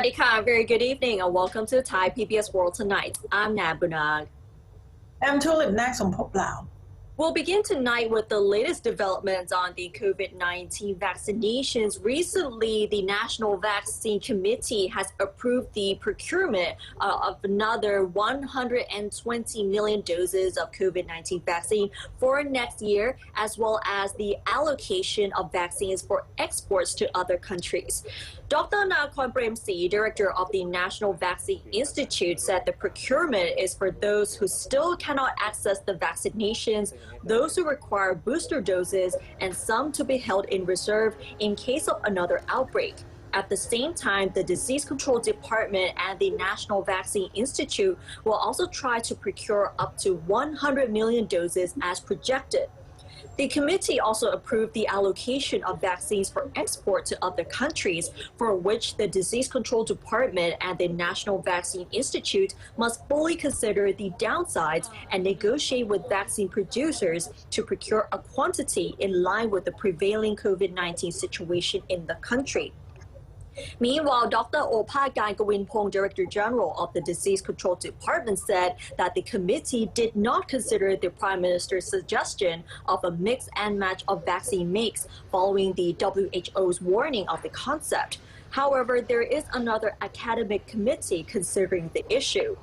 Sawadika, very good evening and welcome to Thai PBS World Tonight. I'm Nabunag. I'm Tulip Naxon Lao. We'll begin tonight with the latest developments on the COVID-19 vaccinations. Recently, the National Vaccine Committee has approved the procurement of another 120 million doses of COVID-19 vaccine for next year, as well as the allocation of vaccines for exports to other countries. Dr. Nakorn Premsi, director of the National Vaccine Institute, said the procurement is for those who still cannot access the vaccinations, those who require booster doses, and some to be held in reserve in case of another outbreak. At the same time, the Disease Control Department and the National Vaccine Institute will also try to procure up to 100 million doses as projected. The committee also approved the allocation of vaccines for export to other countries, for which the Disease Control Department and the National Vaccine Institute must fully consider the downsides and negotiate with vaccine producers to procure a quantity in line with the prevailing COVID-19 situation in the country. Meanwhile, Dr. Opat Gawinpong, Director General of the Disease Control Department, said that the committee did not consider the Prime Minister's suggestion of a mix and match of vaccine makes following the WHO's warning of the concept. However, there is another academic committee considering the issue.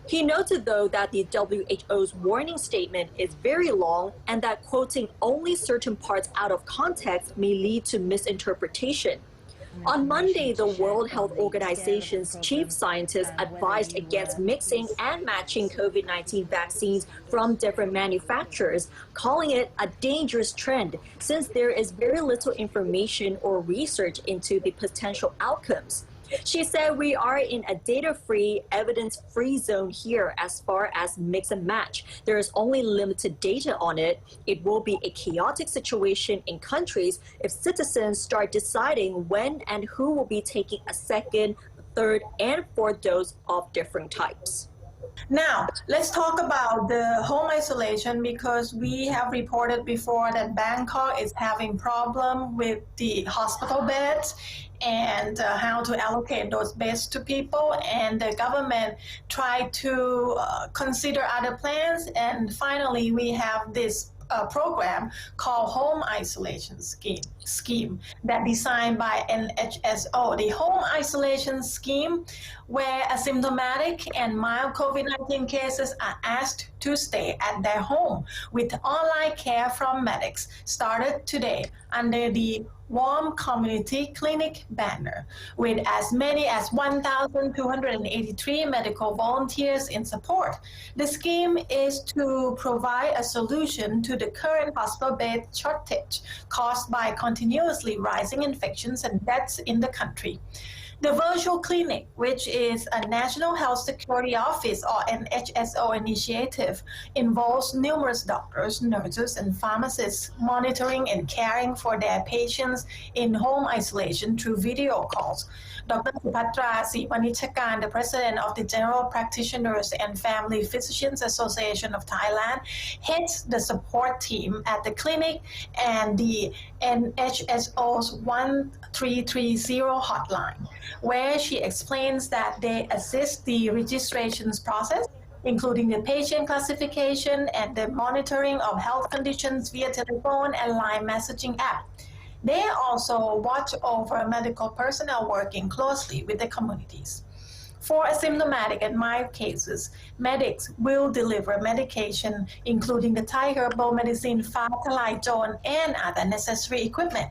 He noted, though, that the WHO's warning statement is very long and that quoting only certain parts out of context may lead to misinterpretation. On Monday, the World Health Organization's chief scientist advised against mixing and matching COVID-19 vaccines from different manufacturers, calling it a dangerous trend since there is very little information or research into the potential outcomes. She said we are in a data-free, evidence-free zone here as far as mix and match. There is only limited data on it. It will be a chaotic situation in countries if citizens start deciding when and who will be taking a second, third, and fourth dose of different types. Now, let's talk about the home isolation because we have reported before that Bangkok is having problem with the hospital beds and how to allocate those beds to people, and the government tried to consider other plans, and finally we have this program called Home Isolation Scheme that designed by NHSO. The Home Isolation Scheme, where asymptomatic and mild COVID-19 cases are asked to stay at their home with online care from medics, started today under the Warm Community Clinic banner, with as many as 1,283 medical volunteers in support. The scheme is to provide a solution to the current hospital bed shortage caused by continuously rising infections and deaths in the country. The virtual clinic, which is a National Health Security Office or NHSO initiative, involves numerous doctors, nurses, and pharmacists monitoring and caring for their patients in home isolation through video calls. Dr. Supatra Sivanichakan, the president of the General Practitioners and Family Physicians Association of Thailand, heads the support team at the clinic and the NHSO's 1330 hotline, where she explains that they assist the registrations process, including the patient classification and the monitoring of health conditions via telephone and line messaging app. They also watch over medical personnel working closely with the communities. For asymptomatic and mild cases, medics will deliver medication, including the Thai herbal medicine Phatalaijon and other necessary equipment.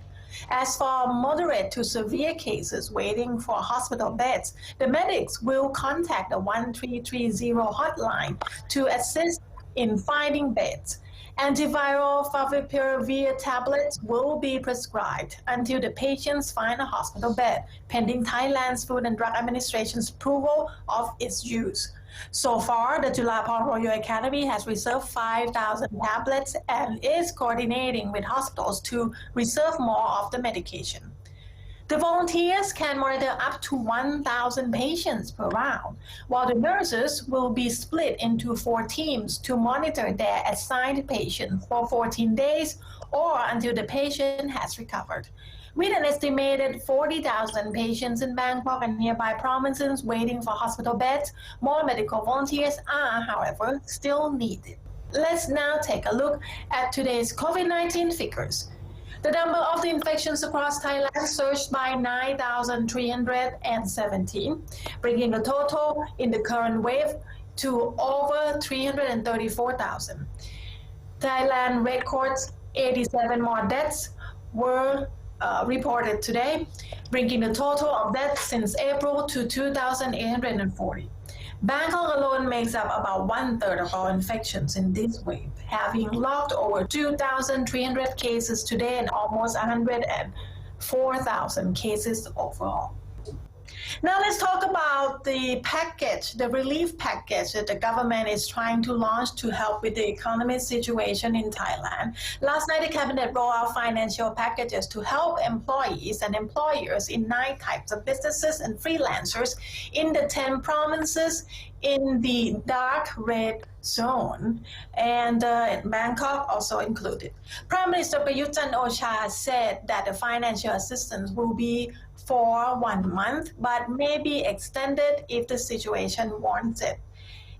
As for moderate to severe cases waiting for hospital beds, the medics will contact the 1330 hotline to assist in finding beds. Antiviral favipiravir tablets will be prescribed until the patients find a hospital bed, pending Thailand's Food and Drug Administration's approval of its use. So far, the Julapur Royal Academy has reserved 5,000 tablets and is coordinating with hospitals to reserve more of the medication. The volunteers can monitor up to 1,000 patients per round, while the nurses will be split into 4 teams to monitor their assigned patient for 14 days or until the patient has recovered. With an estimated 40,000 patients in Bangkok and nearby provinces waiting for hospital beds, more medical volunteers are, however, still needed. Let's now take a look at today's COVID-19 figures. The number of the infections across Thailand surged by 9,317, bringing the total in the current wave to over 334,000. Thailand records 87 more deaths were reported today, bringing the total of deaths since April to 2,840. Bangkok alone makes up about 1/3 of all infections in this wave, having logged over 2,300 cases today and almost 104,000 cases overall. Now let's talk about the package, the relief package that the government is trying to launch to help with the economic situation in Thailand. Last night, the cabinet rolled out financial packages to help employees and employers in 9 types of businesses and freelancers in the 10 provinces in the dark red zone, and Bangkok also included. Prime Minister Prayut Chan-o-cha said that the financial assistance will be for 1 month, but may be extended if the situation warrants it.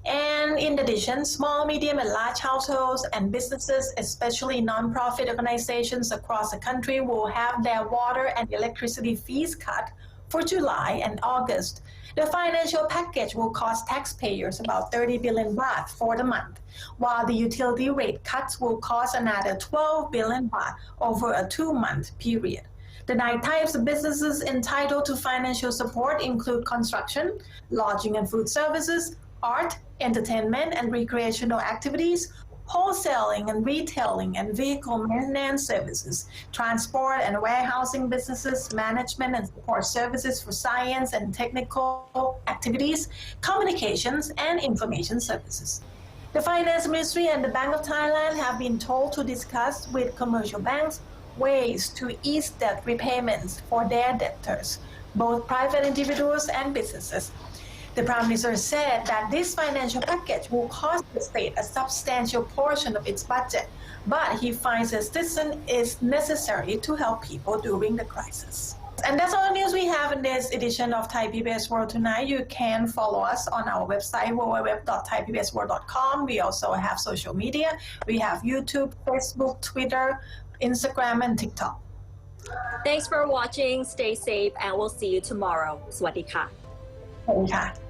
And in addition, small, medium, and large households and businesses, especially nonprofit organizations across the country, will have their water and electricity fees cut for July and August. The financial package will cost taxpayers about 30 billion baht for the month, while the utility rate cuts will cost another 12 billion baht over a 2-month period. The 9 types of businesses entitled to financial support include construction, lodging and food services, art, entertainment and recreational activities, wholesaling and retailing and vehicle maintenance services, transport and warehousing businesses, management and support services for science and technical activities, communications and information services. The Finance Ministry and the Bank of Thailand have been told to discuss with commercial banks ways to ease debt repayments for their debtors, both private individuals and businesses. The Prime Minister said that this financial package will cost the state a substantial portion of its budget, but he finds assistance is necessary to help people during the crisis. And that's all the news we have in this edition of Thai PBS World Tonight. You can follow us on our website, www.thaipbsworld.com. We also have social media. We have YouTube, Facebook, Twitter, Instagram, and TikTok. Thanks for watching. Stay safe, and we'll see you tomorrow. สวัสดีค่ะ Okay.